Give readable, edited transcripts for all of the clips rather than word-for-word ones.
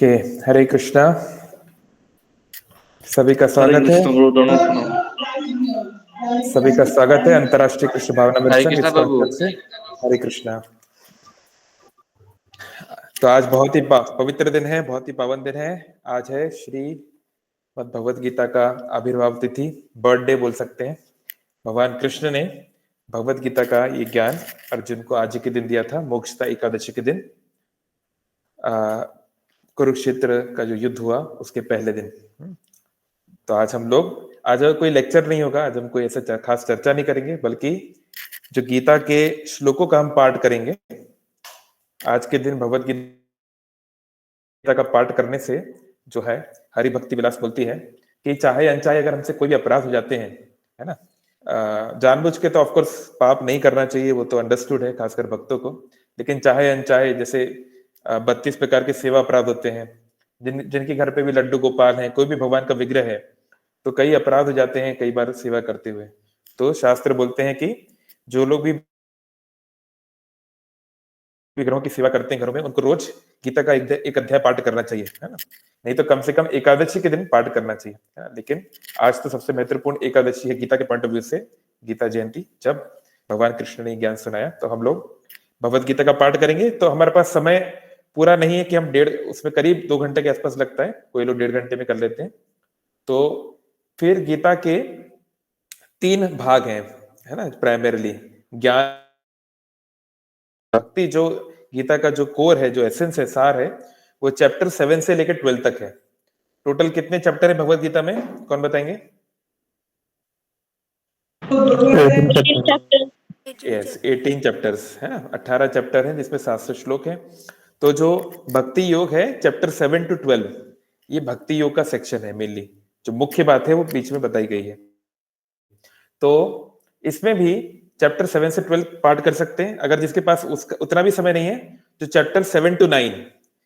Okay, हरे कृष्णा। सभी का हरे स्वागत है। कृष्ण ब्रो, दोनों सुनो। सभी का स्वागत है अंतर्राष्ट्रीय कृष्ण भावना हरे मिशन कृष्णा इस्कॉन प्रभु। तरफ से। हरे कृष्णा। तो आज बहुत ही पवित्र दिन है, बहुत ही पावन दिन है। आज है श्री भगवत गीता का आविर्भाव तिथि, बर्थडे बोल सकते हैं। भगवान कृष्ण ने भगवत गीता का ये ज्ञान अर्जुन को आज के दिन दिया था, मोक्षदा एकादशी के दिन, कुरुक्षेत्र का जो युद्ध हुआ उसके पहले दिन। तो आज कोई लेक्चर नहीं होगा, आज हम कोई ऐसा खास चर्चा नहीं करेंगे, बल्कि जो गीता के श्लोकों का हम पाठ करेंगे। आज के दिन भगवत गीता का पाठ करने से जो है, हरि भक्ति विलास बोलती है कि चाहे अनचाहे अगर हमसे कोई भी अपराध हो जाते हैं, है ना, जानबूझ के तो ऑफकोर्स पाप नहीं करना चाहिए, वो तो अंडरस्टूड है खासकर भक्तों को। लेकिन चाहे अनचाहे, जैसे 32 प्रकार के सेवा अपराध होते हैं, जिनके घर पे भी लड्डू गोपाल हैं, कोई भी भगवान का विग्रह है, तो कई अपराध हो जाते हैं कई बार सेवा करते हुए। तो शास्त्र बोलते हैं कि जो लोग भी विग्रहों की सेवा करते हैं घरों में, उनको रोज गीता का एक अध्याय पाठ करना चाहिए, है ना। नहीं तो कम से कम एकादशी के दिन पाठ करना चाहिए, है ना? लेकिन आज तो सबसे महत्वपूर्ण एकादशी है गीता के पॉइंट ऑफ व्यू से, गीता जयंती, जब भगवान कृष्ण ने ज्ञान सुनाया। तो हम लोग भगवत गीता का पाठ करेंगे। तो हमारे पास समय पूरा नहीं है कि हम उसमें करीब 2 घंटे के आसपास लगता है, कोई लोग 1.5 घंटे में कर लेते हैं। तो फिर गीता के 3 भाग हैं, है ना। प्राइमरीली ज्ञान भक्ति, जो गीता का जो कोर है, जो एसेंस है, सार है, वो चैप्टर 7 से लेकर 12 तक है। टोटल कितने चैप्टर है भगवत गीता में, कौन बताएंगे? यस, 18 चैप्टर्स है ना, 18 चैप्टर है, जिसमें 700 श्लोक है। तो जो भक्ति योग है चैप्टर 7 to 12, ये भक्ति योग का सेक्शन है। मेनली जो मुख्य बात है वो बीच में बताई गई है। तो इसमें भी चैप्टर 7 से 12 पाठ कर सकते हैं। अगर जिसके पास उसका उतना भी समय नहीं है, तो चैप्टर 7 to 9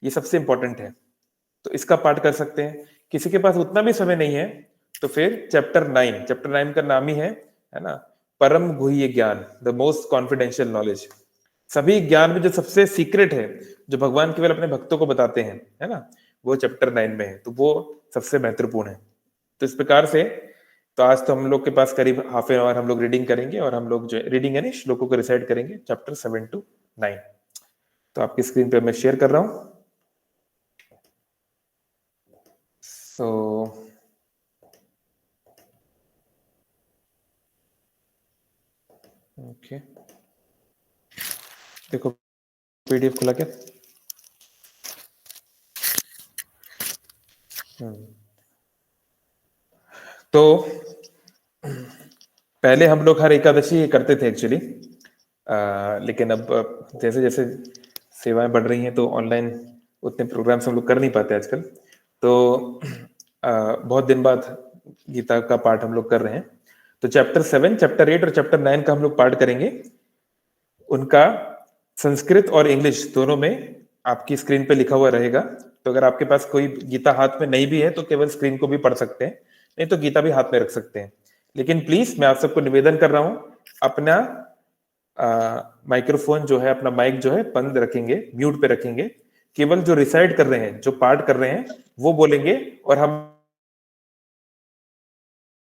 ये सबसे इंपॉर्टेंट है, तो इसका पाठ कर सकते हैं। किसी के पास उतना भी समय नहीं है, तो फिर चैप्टर 9 का नाम ही है ना, परम गुह्य ज्ञान, द मोस्ट कॉन्फिडेंशियल नॉलेज। सभी ज्ञान में जो सबसे सीक्रेट है, जो भगवान केवल अपने भक्तों को बताते हैं, है ना, वो चैप्टर 9 में है। तो वो सबसे महत्वपूर्ण है। तो इस प्रकार से, तो आज तो हम लोग के पास करीब हाफ एन आवर हम लोग रीडिंग करेंगे, और हम लोग जो रीडिंग यानी श्लोकों को रिसाइट करेंगे, चैप्टर 7 to 9। तो आपकी स्क्रीन पे मैं शेयर कर रहा हूं। सो ओके, देखो पीडीएफ खुला क्या? तो पहले हम लोग हर एकादशी करते थे एक्चुअली, लेकिन अब जैसे जैसे सेवाएं बढ़ रही हैं, तो ऑनलाइन उतने प्रोग्राम्स हम लोग कर नहीं पाते आजकल। तो बहुत दिन बाद गीता का पाठ हम लोग कर रहे हैं। तो चैप्टर 7, चैप्टर 8 और चैप्टर 9 का हम लोग पाठ करेंगे। उनका संस्कृत और इंग्लिश दोनों में आपकी स्क्रीन पे लिखा हुआ रहेगा। तो अगर आपके पास कोई गीता हाथ में नहीं भी है, तो केवल स्क्रीन को भी पढ़ सकते हैं, नहीं तो गीता भी हाथ में रख सकते हैं। लेकिन प्लीज मैं आप सबको निवेदन कर रहा हूं, अपना माइक्रोफोन जो है, अपना माइक जो है बंद रखेंगे, म्यूट पे रखेंगे। केवल जो रिसाइड कर रहे हैं, जो पाठ कर रहे हैं, वो बोलेंगे, और हम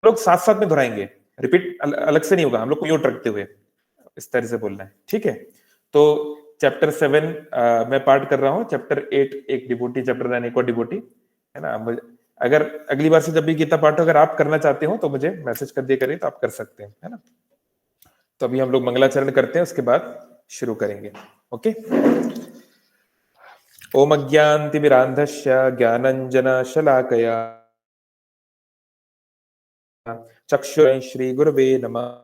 लोग साथ साथ में दोहराएंगे। रिपीट अलग से नहीं होगा, हम लोग को म्यूट रखते हुए इस तरह से बोलना है, ठीक है। तो चैप्टर 7 मैं पाठ कर रहा हूँ, चैप्टर 8 एक डिवोटी, चैप्टर 9 एक और डिवोटी, है ना। अगर अगली बार से जब भी गीता पाठ अगर आप करना चाहते हो, तो मुझे मैसेज कर दिया करिए, तो आप कर सकते हैं, है ना। तो अभी हम लोग मंगलाचरण करते हैं, उसके बाद शुरू करेंगे। ओके। ओम अज्ञानतिमिरान्धस्य ज्ञानञ्जनशलाकया चक्षुरे श्रीगुरवे नमः।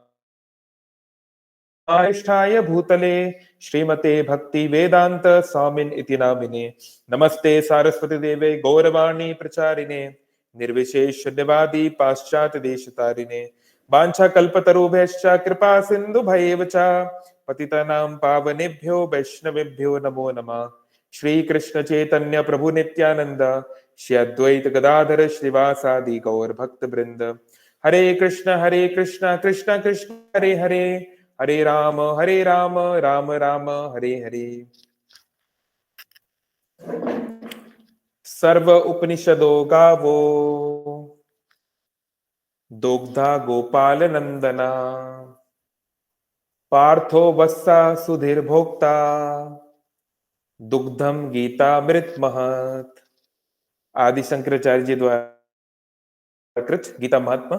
आष्ठाय भूतले श्रीमते भक्ति वेदांत स्वामिन इति नामिने। नमस्ते सारस्वती देवे गौरवाणी प्रचारिणे, निर्विशेष शून्यवादी पाश्चात्य देशतारिणे। वाञ्छा कल्पतरुभ्यश्च कृपा सिंधु भैव च, पतितानां पावनेभ्यो वैष्णवेभ्यो नमो नमः। श्री कृष्ण चैतन्य प्रभु नित्यानंद, श्री अद्वैत गदाधर श्रीवासादि गौर भक्त वृंद। हरे कृष्ण कृष्ण कृष्ण हरे हरे, हरे राम राम राम हरे हरे। सर्व उपनिषदो गावो दोग्धा गोपाल नंदना पार्थो वत्सा सुधीर भोक्ता दुग्धम गीतामृत महत। आदि शंकराचार्य जी द्वारा कृत गीता महात्मा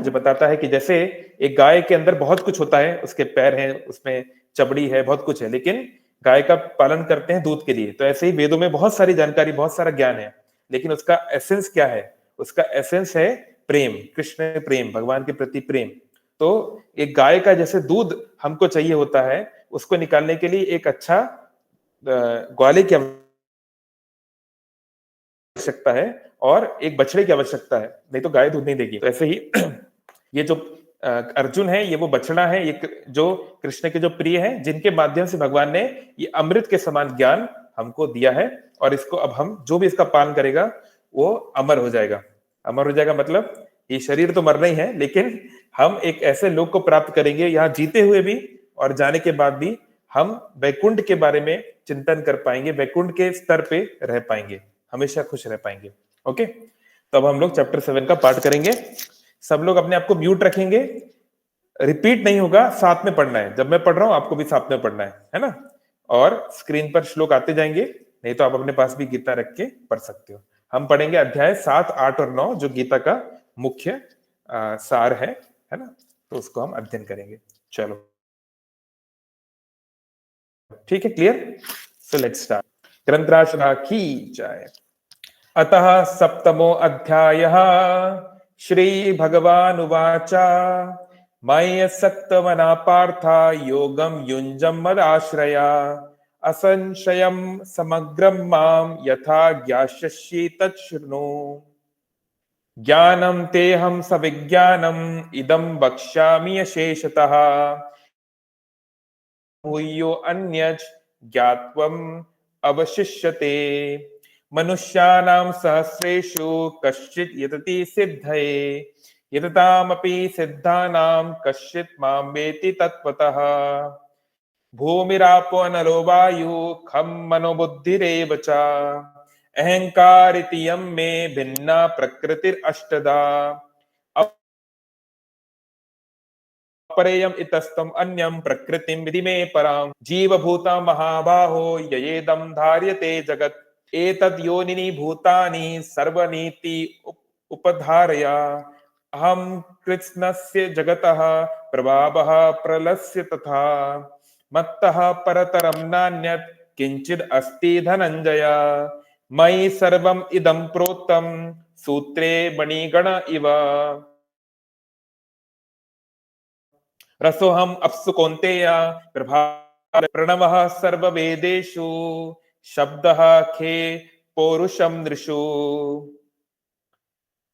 जो बताता है कि जैसे एक गाय के अंदर बहुत कुछ होता है, उसके पैर हैं, उसमें चमड़ी है, बहुत कुछ है, लेकिन गाय का पालन करते हैं दूध के लिए। तो ऐसे ही वेदों में बहुत सारी जानकारी, बहुत सारा ज्ञान है, लेकिन उसका एसेंस क्या है? उसका एसेंस है प्रेम, कृष्ण प्रेम, भगवान के प्रति प्रेम। तो एक गाय का जैसे दूध हमको चाहिए होता है, उसको निकालने के लिए एक अच्छा ग्वाले की आवश्यकता है और एक बछड़े की आवश्यकता है, नहीं तो गाय दूध नहीं देगी। तो ऐसे ही ये जो अर्जुन है, ये वो बछड़ा है, ये जो कृष्ण के जो प्रिय है, जिनके माध्यम से भगवान ने ये अमृत के समान ज्ञान हमको दिया है। और इसको अब हम जो भी इसका पालन करेगा वो अमर हो जाएगा। अमर हो जाएगा मतलब ये शरीर तो मरना ही है, लेकिन हम एक ऐसे लोक को प्राप्त करेंगे यहाँ जीते हुए भी, और जाने के बाद भी हम वैकुंठ के बारे में चिंतन कर पाएंगे, वैकुंठ के स्तर पे रह पाएंगे, हमेशा खुश रह पाएंगे। ओके, तो अब हम लोग चैप्टर 7 का पाठ करेंगे। सब लोग अपने आप को म्यूट रखेंगे, रिपीट नहीं होगा, साथ में पढ़ना है। जब मैं पढ़ रहा हूं आपको भी साथ में पढ़ना है ना? और स्क्रीन पर श्लोक आते जाएंगे, नहीं तो आप अपने पास भी गीता रख के पढ़ सकते हो। हम पढ़ेंगे अध्याय 7, 8 और 9 जो गीता का मुख्य सार है ना? तो उसको हम अध्ययन करेंगे। चलो ठीक है, क्लियर? So let's start. ग्रंथराज की जय। अतः सप्तमो अध्यायः श्री भगवानुवाच मय्यसक्तमना पार्था योगं युञ्जं मदाश्रया असंशयं समग्रं मां यथा ज्ञास्यसि तच्छृणु। ज्ञानं तेऽहं सविज्ञानम् इदं वक्ष्यामि यशेषतः भूयो अन्यच् ज्ञात्वम् अवशिष्यते। मनुष्याणां सहस्रेषु कश्चित् यतति सिद्धये यततामपि सिद्धानां कश्चित् मां वेत्ति तत्त्वतः। भूमिरापो नलो वायु खं मनो बुद्धिरेव च अहंकार इति यं मे भिन्ना प्रकृतिरष्टधा अपरेयम् इतस्तम् अन्यं प्रकृतिं विधि मे परां जीवभूता महाबाहो ययेदं धार्यते जगत् एतद् योनिनि भूतानि सर्वनीति उपधारया अहं कृत्स्नस्य जगतः प्रभावः प्रलस्य तथा मत्तः परतरं नान्यत् किंचिद् अस्ति धनंजय मयि सर्वम् इदं प्रोक्तं सूत्रे मणिगण इव रसोहम अप्सु कौन्तेय प्रभा प्रणवः सर्ववेदेषु शब्दः खे पौरुषं नृषु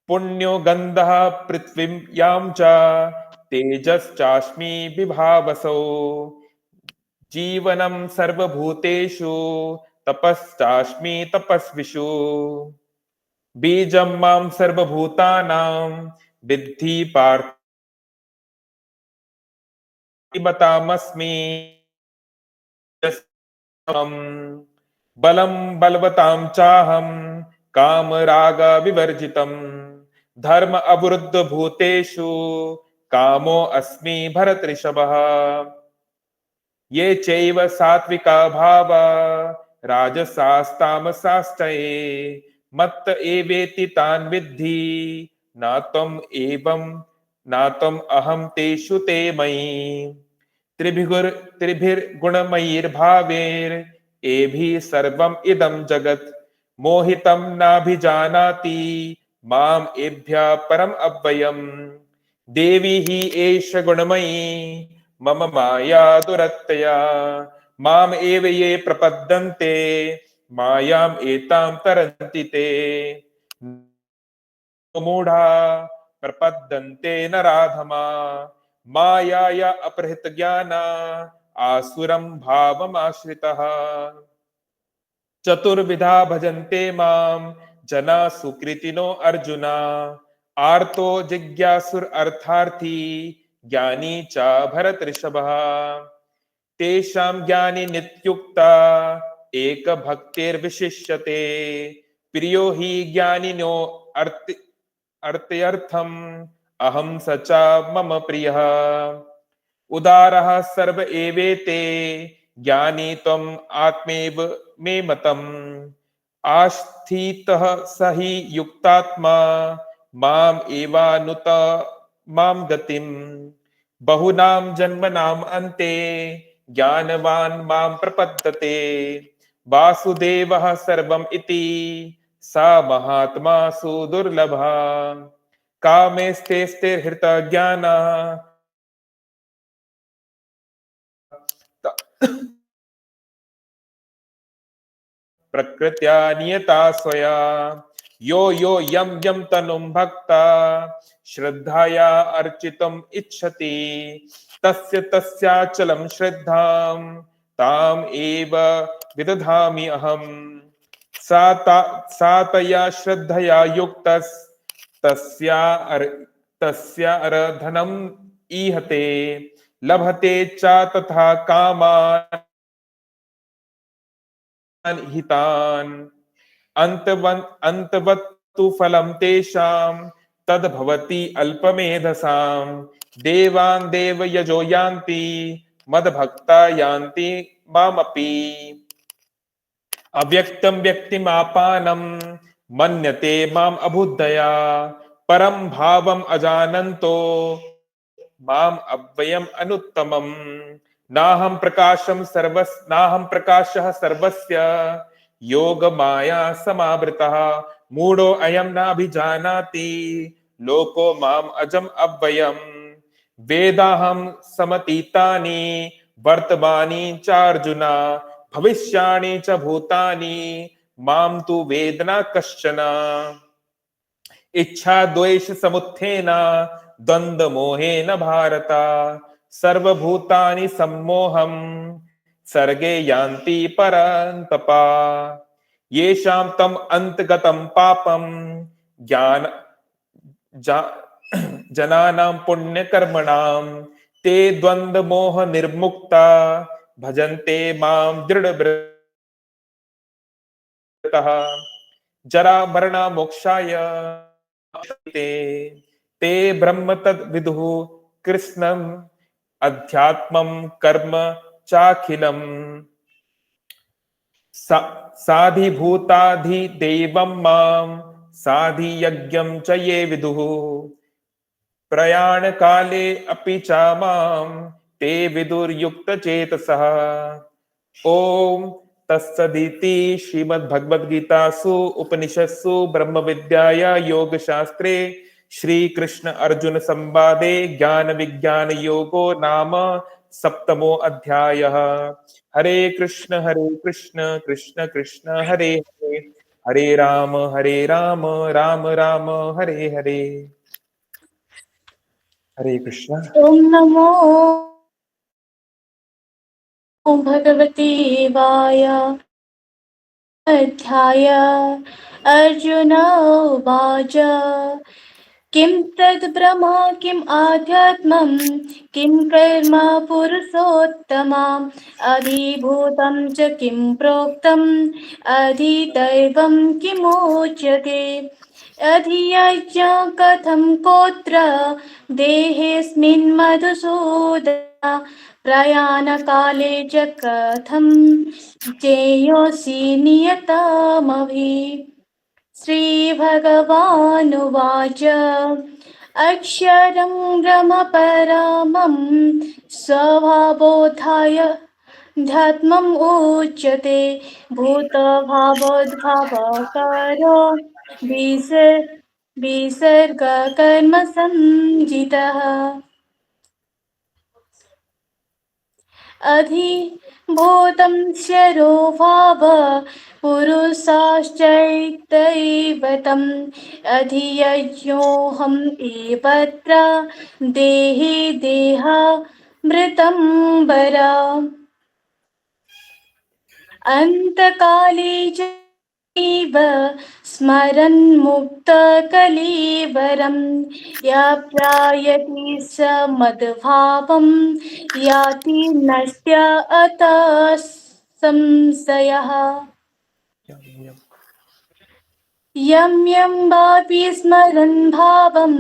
पुण्यो गन्धः पृथ्वीयां च तेजश्चास्मि विभावसो जीवनं सर्वभूतेषु तपश्चास्मि तपस्विषु बीजं मां सर्वभूतानां विद्धि पार्थ बतामस्मि बलं बलवतां चाहं कामराग विवर्जितं धर्म अवरुद्ध भूतेषु कामो अस्मि भरतऋषभः ये चैव सात्विका भावा राजसास्तामसाश्चये मत्त एवेति तान् विद्धि न त्वम् एवं न त्वम् अहं तेषु ते मयि त्रिभिर्गुणमयैर्भावैर् एभिः सर्वम् इदं जगत् मोहितं नाभिजानाति माम् एभ्यः परम् अव्ययम् देवी हि एष गुणमयी मम माया दुरत्यया माम एव ये प्रपद्यन्ते मायाम एतां तरन्ति ते मूढ़ा प्रपद्यन्ते नराधमा मायाया अपहृत ज्ञाना आसुरं भावमाश्रितः चतुर्विधा भजन्ते मां जना सुकृतिनो अर्जुना आर्तो जिज्ञासुर अर्थार्थी ज्ञानी च भरतऋषभः तेषां ज्ञानी नित्युक्ता एक भक्तिर्विशिष्यते प्रियो हि ज्ञानिनो अर्थम अहम स च मम प्रियः उदारः सर्व एवेते ज्ञानी त्वम् आत्मेव मे मतम् आस्थितः स हि युक्तात्मा माम एवानुत माम गतिम बहुनाम जन्मनाम अन्ते ज्ञानवान माम प्रपद्यते वासुदेवः सर्वम् इति सा महात्मा सुदुर्लभा कामेस्ते स्थिर ज्ञाना प्रकृत्या नियता स्वया यो यो यम यम तनुम भक्ता श्रद्धाया अर्चितुम इच्छति तस्य तस्याचलं श्रद्धां ताम एव विदधामि अहम् सातया श्रद्धया युक्तस् तस्या अर्धनम् ईहते लभते च तथा कामान् हितान् अंतवत्तु फलं तेषां तद्भवति अल्पमेधसां देवान् देवयजो यान्ति मद्भक्ता यान्ति मामपि अव्यक्तं व्यक्तिमापानं मन्यते माम अबुद्धया परम भावम अजानन्तो माम अव्ययम अनुत्तमम् नाहं प्रकाशः सर्वस्य योग माया समावृतः मूढ़ो अयम नाभिजानाति लोको माम अजम अव्ययम् वेदाहं समतीतानि वर्तमानि चार्जुना भविष्याणि च भूतानि माम तु वेद न कश्चन इच्छा द्वेष समुत्थेन द्वंद्व मोहेन भारत सर्वभूतानि सम्मोहं सर्गे यान्ति परन्तपा येषां तम अंतगतं पापं ज्ञान जनानां पुण्यकर्मणां ते द्वंद्व मोह निर्मुक्ता भजन्ते मां दृढव्रतः जरा मरणा मोक्षाय ते ब्रह्म तद विदुः कृष्णम् अध्यात्मं कर्म चाखिलम् साधिभूताधिदेवं मां साधियज्ञं च ये विदुः प्रयाण काले अपि च मां ते विदुर्युक्तचेतसः ओम तत्सदिति श्रीमद्भगवद्गीतासु उपनिषत्सु ब्रह्म विद्याया योग शास्त्रे श्री कृष्ण अर्जुन संवादे ज्ञान विज्ञान योगो नाम सप्तमो अध्यायः हरे कृष्ण कृष्ण कृष्ण हरे हरे हरे राम राम राम हरे हरे हरे कृष्ण ओम नमो भगवते वाय अध्याय अर्जुन उवाच किं तद् ब्रह्म किम् आध्यात्मं किं कर्म पुरुषोत्तमा अधिभूतं च किं प्रोक्तम् अधिदैवं किमुच्यते अधियज्ञ कथं कोत्र देहेऽस्मिन् मधुसूदन प्रयाणकाले च कथं चेयोऽसि नियतमभि श्रीभगवानुवाच अक्षरं ब्रह्मपरमं स्वभावोत्थाय ध्यात्मम् उच्यते भूतभावोद्भवकरो विसर्गकर्मसञ्जितः अधिभूतं शरो भाव पुरुषाश्चैतैवतम् अधियज्ञोऽहम् एवत्र देहे देहामृतं वरा अन्तकाले च एव स्मरन् मुक्तकलेवरं याप्यायति स मद्भावं याति नश्य अतः संशयः यं यं वापि स्मरन् भावं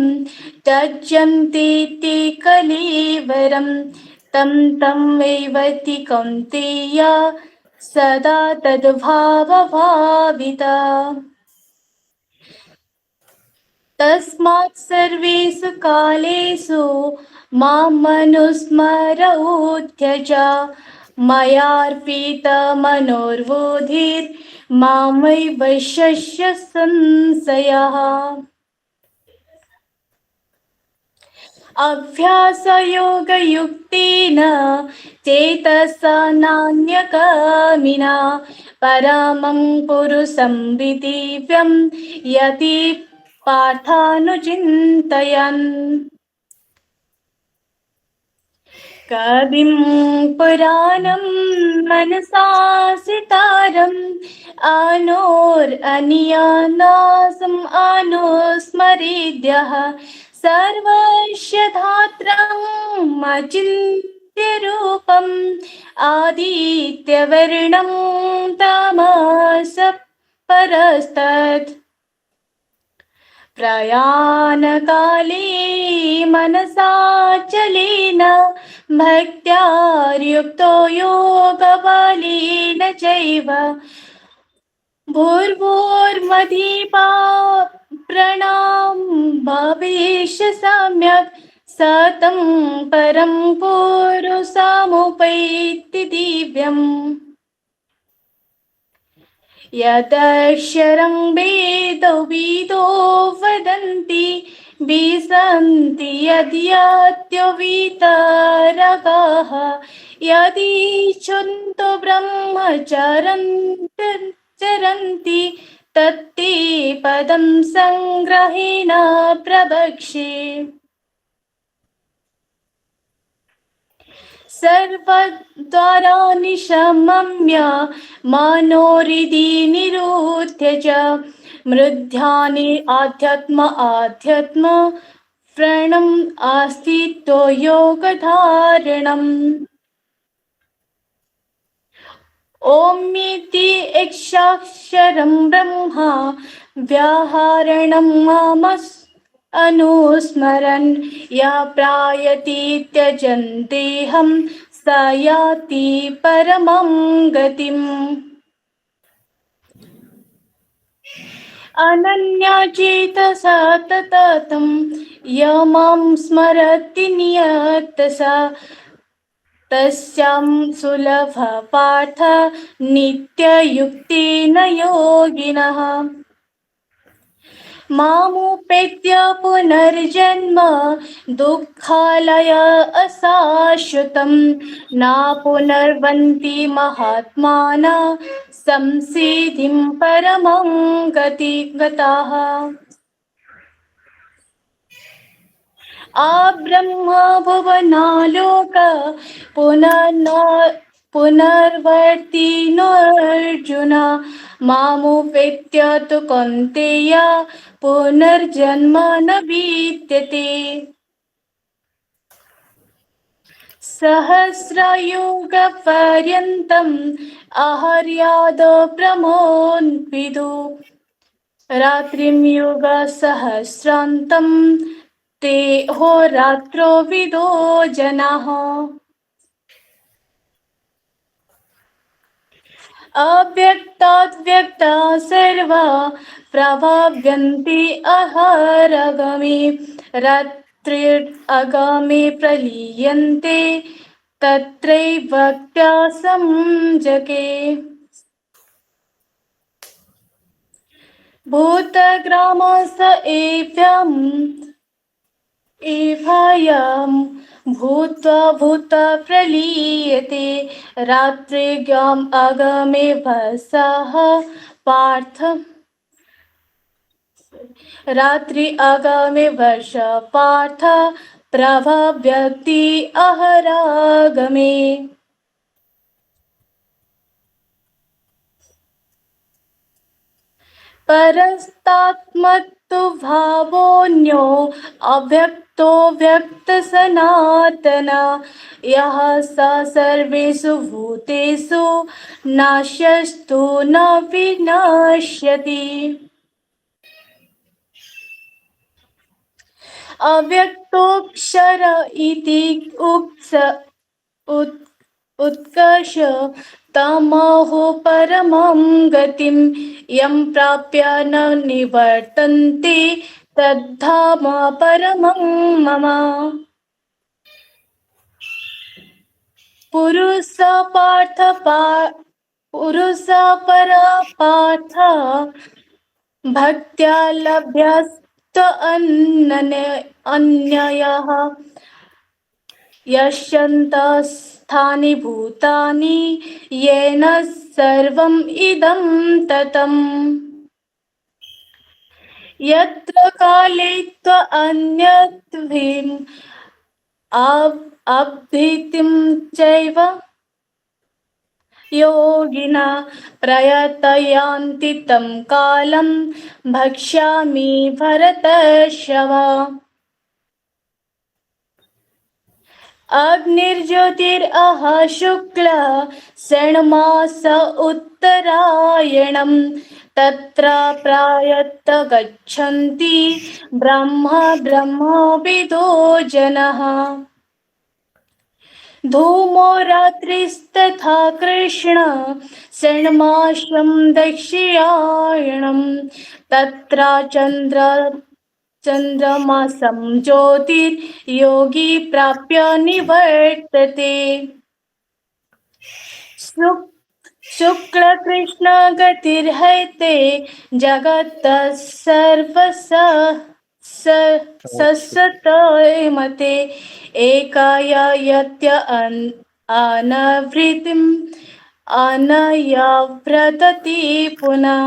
त्यज्यन्ते ते कलेवरं तं तं वैवति कौन्तेय सदा तद्भावभाविता। तस्मात् सर्वेषु कालेषु मां मनुस्मर उत्यज मयार्पितमनोर्बुद्धिर्मामैव शस्य संशयः। अभ्यासयोगयुक्तेन चेतसा नान्यगामिना परमं पुरुषं विदिव्यं यति पार्थानुचिन्तयन्। कविं पुराणं मनसा सितारम् अनोरनियानासम् अनुस्मरेद्यः सर्वस्य धात्रम् अचिन्त्य रूपम् आदित्यवर्णं तमस परस्तत्। प्रयाणकाले मनसाचलेन भक्त्यार्युक्तो योगबलेन चैव भूर्भुवस्मृतिपा प्रणाम भवेश सम्यक् सतं परं पुरुषमुपैति दिव्यम्। यदक्षरं वेदो विदो वदन्ति विसन्ति यद्यत्वितरगाः यदिच्छन्तो चरन्ति तत्ते पदं संग्रहेण प्रवक्ष्ये। सर्वद्वाराणि शमम्य मनोहृदि निरुध्य च मृध्यानि आध्यात्म प्रणम् आस्तितो योगधारणम्। ओमिति एकाक्षरं ब्रह्म व्याहरणं मामस् अनुस्मरन् यः प्रायति त्यजन् देहं स याति परमं गतिम्। अनन्यचेतसा सततं यः मां स्मरति नियतसा तस्यां सुलभः पार्थ नित्ययुक्तेन योगिनः। मामुपेत्य पुनर्जन्म दुःखालय अशाश्वतं न पुनर्वन्ति महात्मानः संसिद्धिं परमं गताः। आब्रह्म भुवनालोक पुनर्वर्तिनोऽर्जुन मामुपेत्य तु कौन्तेय पुनर्जन्म न विद्यते। सहस्रयुगपर्यन्तम् आहर्यादो ब्रह्मोऽन्विदु रात्रिं युगसहस्रान्तं ते होरात्रो विदो जनाः। अव्यक्ताद्व्यक्ता सर्वा प्रभाव्यन्ति अहरगमे रात्रिरगमे प्रलीयन्ते तत्रैवक्त्या संजके। भूतग्रामस एवायं भूत्वा प्रलीयते रात्रिज्ञाम् अगमे भसः पार्थ रात्रि अगमे वर्ष पार्थ प्रभाव्यक्ति अहरागमे। परस्तात्मत्तु भावोऽन्यो अव्यक्तो व्यक्तसनातन यः स सर्वेषु भूतेषु नाश्यस्तु न विनश्यति। अव्यक्तोऽक्षर इति उत्कर्ष तमोः परमं गतिं यं प्राप्य न निवर्तन्ते तद्धाम परमं मम। पुरुष पर पार्थ भक्त्या लभ्यस्त अन्ययः यस्यन्तस्थानि भूतानि येन सर्वम् इदं ततम्। यत्र काले अन्यत्वेन अभीतिं चैव योगिना प्रयतयान्ति तं कालं भक्ष्यामि भरतर्षभ। अग्निर्ज्योतिरः शुक्लः षण्मास उत्तरायणं तत्र प्रायत गच्छन्ति ब्रह्मविदो जनः। धूमो रात्रिस्तथा कृष्ण षण्मासं दक्षिणायणं तत्र चन्द्रमासं ज्योतिर्योगी प्राप्य निवर्तते। शुक्लकृष्ण गतिर्हैते जगतः सर्वस्य मते एकाय यत्य अनवृत्तिम् अनयाव्रतति पुनः।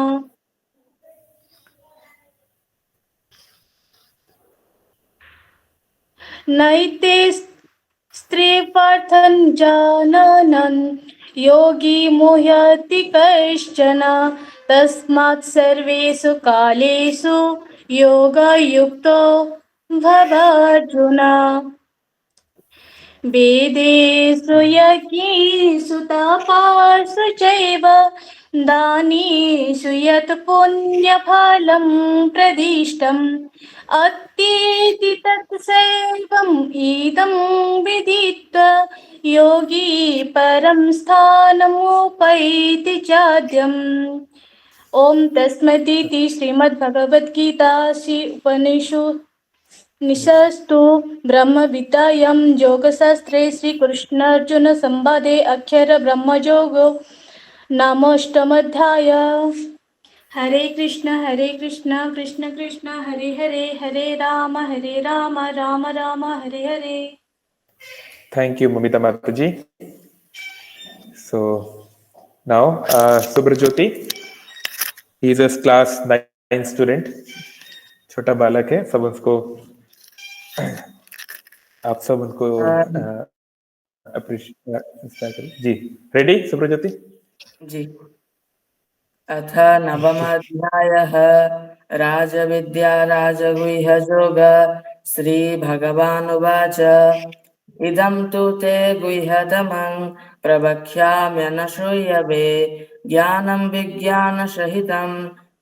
नैते स्त्रीपार्थं जानन् योगी मुह्यति कश्चन तस्मात् सर्वेषु कालेषु योगयुक्तो भवार्जुन। वेदेषु यज्ञेषु तपःसु चैव दानेषु यत् पुण्यफलं प्रदिष्टम् अत्येति तत्सर्वम् इदं विदित्वा योगी परं स्थानमुपैति चाद्यम्। ओम तस्मैति श्रीमद्भगवद्गीतासु उपनिषत्सु ब्रह्मविद्यायां योगशास्त्रे श्रीकृष्णार्जुन संवादे अक्षर ब्रह्मयोगो नामाष्टमोऽध्यायः। हरे कृष्ण कृष्ण कृष्ण हरे हरे हरे राम राम राम हरे हरे। Thank you, Mamita Mataji. So now, Subrajyoti, he is a class 9 student. छोटा बालक है, सब उसको आप सब उनको अप्रिशिएट जी। रेडी सुब्रज्योति जी। अथ नवमाध्यायः राजविद्या राजगुह्ययोग श्रीभगवानुवाच इदं तु ते गुह्यतमं प्रवक्ष्याम्यनश्रूयवे ज्ञानं विज्ञानसहितं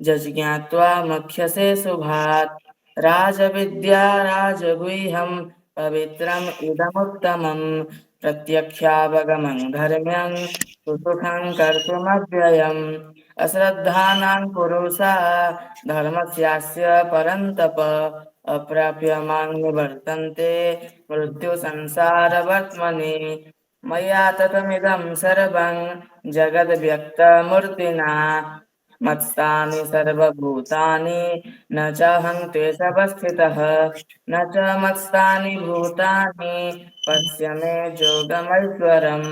यज्ञात्वा मक्ष्यसे शुभात्। राजविद्या राजगुह्यं पवित्रम् इदमुत्तमं प्रत्यक्षावगमं धर्म्यं सुसुखं कर्तुमव्ययम्। अश्रद्धानां पुरुषा धर्मस्यास्य परन्तप अप्राप्य मां निवर्तन्ते मृत्युसंसारवर्त्मनि। मया ततमिदं सर्वं जगद्व्यक्तमूर्तिना मत्स्थानि सर्वभूतानि न चाहं तेषवस्थितः न च मत्स्थानि भूतानि पश्य मे योगमैश्वरम्।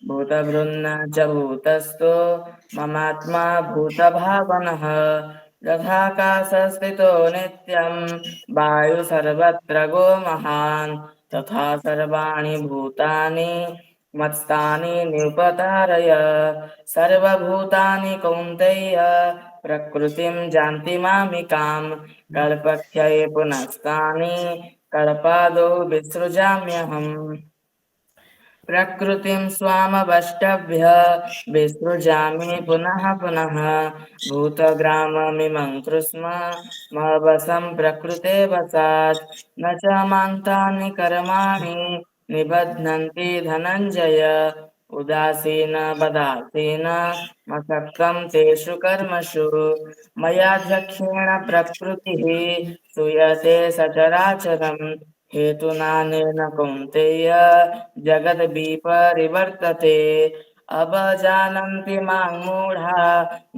भूतभृन्न च भूतस्थो ममात्मा भूतभावनः यथाकाशस्थितो नित्यं वायु सर्वत्र गो महान् तथा सर्वाणि भूतानि मत्स्थानि निपतारय। सर्वभूतानि कौन्तेय प्रकृतिं जानति मामिकां कल्पक्षये पुनस्तानि कल्पादौ विसृजाम्यहम्। प्रकृतिं स्वामवष्टभ्य विसृजामि पुनः पुनः भूतग्राममिमं कृष्णमवसं प्रकृते वसात् न च मान्तानि कर्माणि निबध्नन्ति धनञ्जय उदासीन वदासीन मसक्तं तेषु कर्मसु मयाध्यक्षेण प्रकृतिः सूयते सचराचरम् हेतुनानेन कौन्तेय जगद्विपरिवर्तते अवजानन्ति मां मूढा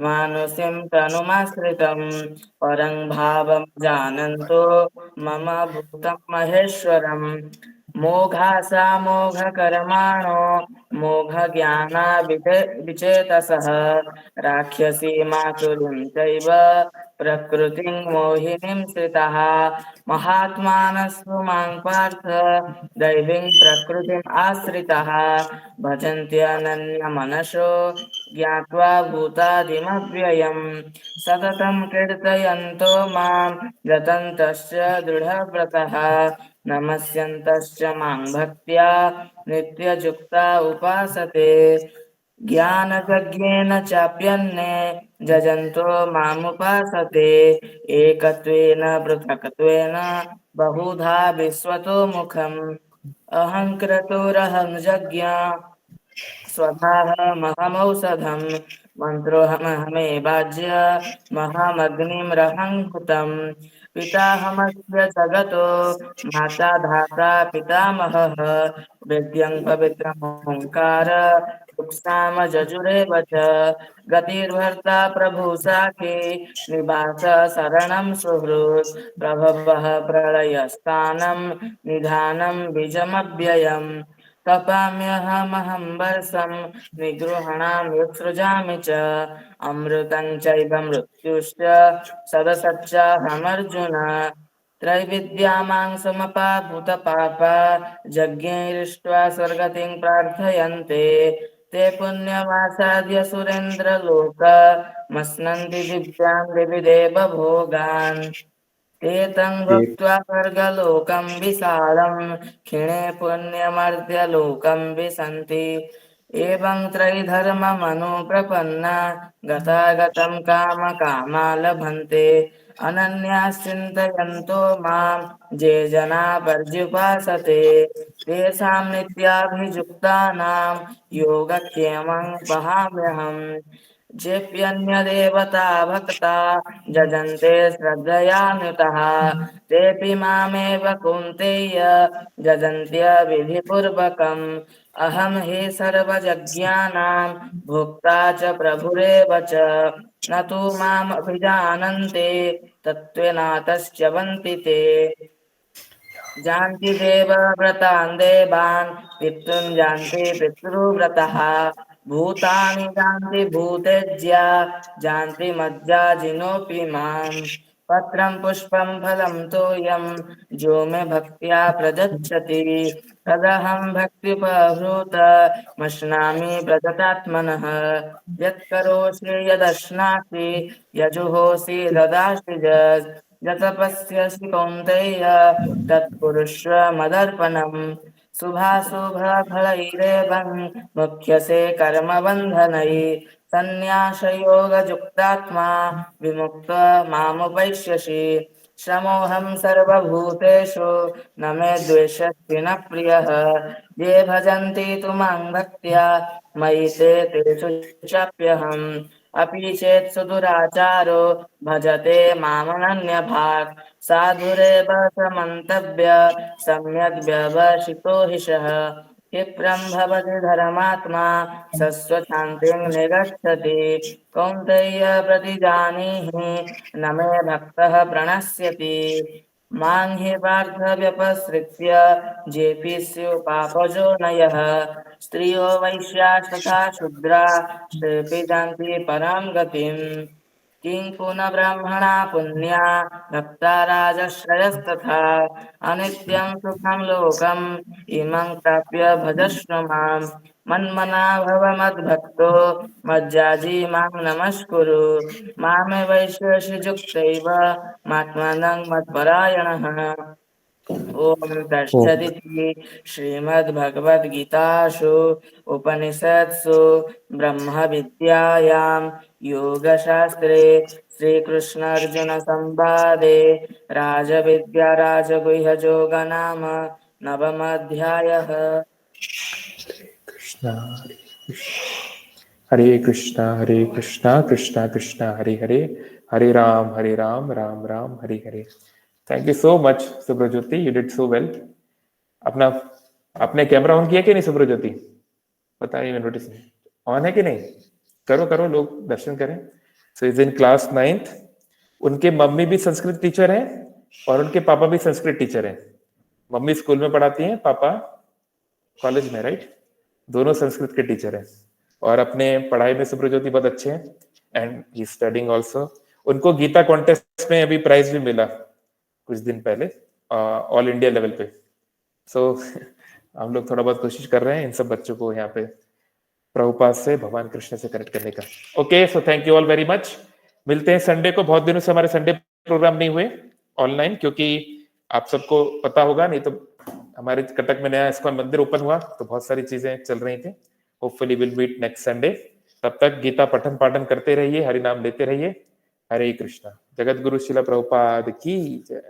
मानुषीं तनुमाश्रितं परं भावं जानन्तो मम भूतं महेश्वरम् मोघासा मोघकर्माणो मोघज्ञाना विचेतसः राक्षसी मातुरीं चैव प्रकृतिं मोहिनीं श्रिताः महात्मानस्तु मां पार्थ दैवीं प्रकृतिम् आश्रिताः भजन्त्यनन्यमनसो ज्ञात्वा भूतादिमव्ययम् सततं कीर्तयन्तो मां यतन्तश्च दृढव्रतः नमस्यन्तश्च मां भक्त्या नित्ययुक्ता उपासते ज्ञानयज्ञेन चाप्यन्ये जजन्तो मामुपासते एकत्वेन पृथक्त्वेन बहुधा विश्वतो मुखम् अहङ्क्रतोरहं जज्ञ स्वधाहमहमौषधं मन्त्रोऽहमहमेवाज्य महामग्निमरहं हुतं पिताहमस्य जगतो माता धाता पितामहः वेद्यं पवित्रमोङ्कार रुक्साम जजुरेव च गतिर्भर्ता प्रभुशाखे निवास शरणं सुहृत् प्रभवः प्रलयस्थानं निधानं बीजमव्ययम् तपाम्यहमहं वर्षं निगृह्णामि उत्सृजामि च अमृतं चैव मृत्युश्च सदसच्चाहमर्जुन त्रैविद्यामां समपाभूतपापा यज्ञैरिष्ट्वा स्वर्गतिं प्रार्थयन्ते ते पुण्यवासाद्य सुरेन्द्रलोक मस्नन्ति दिव्यान् दिवि देवभोगान् एतं भुक्त्वा स्वर्गलोकं विशालं क्षिणे पुण्यमर्त्यलोकं विशन्ति एवं त्रैधर्ममनुप्रपन्ना गतागतं कामकामा लभन्ते अनन्याः चिन्तयन्तो मां ये जना पर्युपासते तेषां नित्याभियुक्तानां योगक्षेमं वहाम्यहम् जेऽप्यन्यदेवता भक्ता जजन्ते श्रद्धयान्वितः तेऽपि मामेव कौन्तेय जजन्त्य विधिपूर्वकम् अहं हि सर्वयज्ञानां भोक्ता च प्रभुरेव च न तु माम् अभिजानन्ते तत्त्वेनातश्च्यवन्ति ते जानति देवव्रतान् देवान् पितॄन् जानति पितृव्रतः भूतानि जानति भूतेज्या जानति मज्जाजिनोऽपि माम् पत्रं पुष्पं फलं तोयं जो मे भक्त्या प्रयच्छति तदहं भक्त्युपहृत मश्नामि व्रजतात्मनः यत्करोषि यदश्नासि यजुहोषि ददासि यतपस्यसि कौन्तेय तत्कुरुष्व मदर्पणम् शुभाशुभफलैरेवं मुख्यसे कर्मबन्धनैः सन्न्यासयोगयुक्तात्मा विमुक्त मामुपैष्यसि समोऽहं सर्वभूतेषु न मे द्वेषस्ति न प्रियः ये भजन्ति तु मां भक्त्या मयि ते तेषु चाप्यहम् अपि चेत् सुदुराचारो भजते मामनन्यभाक् साधुरेव समन्तव्य सम्यग् व्यवसितो हि सः क्षिप्रं भवति धर्मात्मा सस्वशान्तिं निगच्छति कौन्तेय प्रतिजानीहि न मे भक्तः प्रणश्यति मां हि पार्थ व्यपसृत्य जेऽपि स्युः पापजोनयः स्त्रियो वैश्यास्तथा शूद्रा तेऽपि जानति परां गतिम् किं पुनः ब्रह्मणा पुण्या भक्ता राजश्रयस्तथा अनित्यं सुखं लोकम् इमं प्राप्य भजस्व माम् मन्मना भव मद्भक्तो मज्जाजी मां नमस्कुरु मामे वैश्यसि युक्तैव मात्मानं मत्परायणः ओम तत्सदिति श्रीमद्भगवद्गीतासु उपनिषत्सु ब्रह्मविद्यायां योगशास्त्रे श्रीकृष्णार्जुनसंवादे राजविद्या राजगुह्ययोगो नाम नवमोऽध्यायः। Krishna Hare Krishna Hare Krishna Krishna Krishna Hare Hare, Hare Ram Ram Ram Hare Hare. Thank you so much Subrajyoti, you did so well. अपना आपने कैमरा ऑन किया कि नहीं सुब्रज्योति? बताइए, मैं नोटिस ऑन है कि नहीं? करो करो, लोग दर्शन करें। So is in class 9th। उनके मम्मी भी संस्कृत टीचर हैं और उनके पापा भी संस्कृत टीचर हैं। मम्मी स्कूल में पढ़ाती हैं, पापा कॉलेज में, राइट? दोनों संस्कृत के टीचर हैं और अपने पढ़ाई में सुब्रज्योति बहुत अच्छे हैं एंड ही स्टडिंग आल्सो। उनको गीता कॉन्टेस्ट में अभी प्राइज भी मिला कुछ दिन पहले, ऑल इंडिया लेवल पे। सो हम लोग थोड़ा बहुत कोशिश कर रहे हैं इन सब बच्चों को यहाँ पे प्रभुपाद से, भगवान कृष्ण से कनेक्ट करने का। Okay, so thank you all very much. मिलते हैं संडे को। बहुत दिनों से हमारे संडे प्रोग्राम नहीं हुए ऑनलाइन, क्योंकि आप सबको पता होगा, नहीं तो हमारे कटक में नया इस्कॉन मंदिर ओपन हुआ तो बहुत सारी चीजें चल रही थी। Hopefully will meet next Sunday. तब तक गीता पठन पाठन करते रहिए, हरि नाम लेते रहिए। हरे कृष्णा। जगत गुरु शिला प्रभुपाद की जय।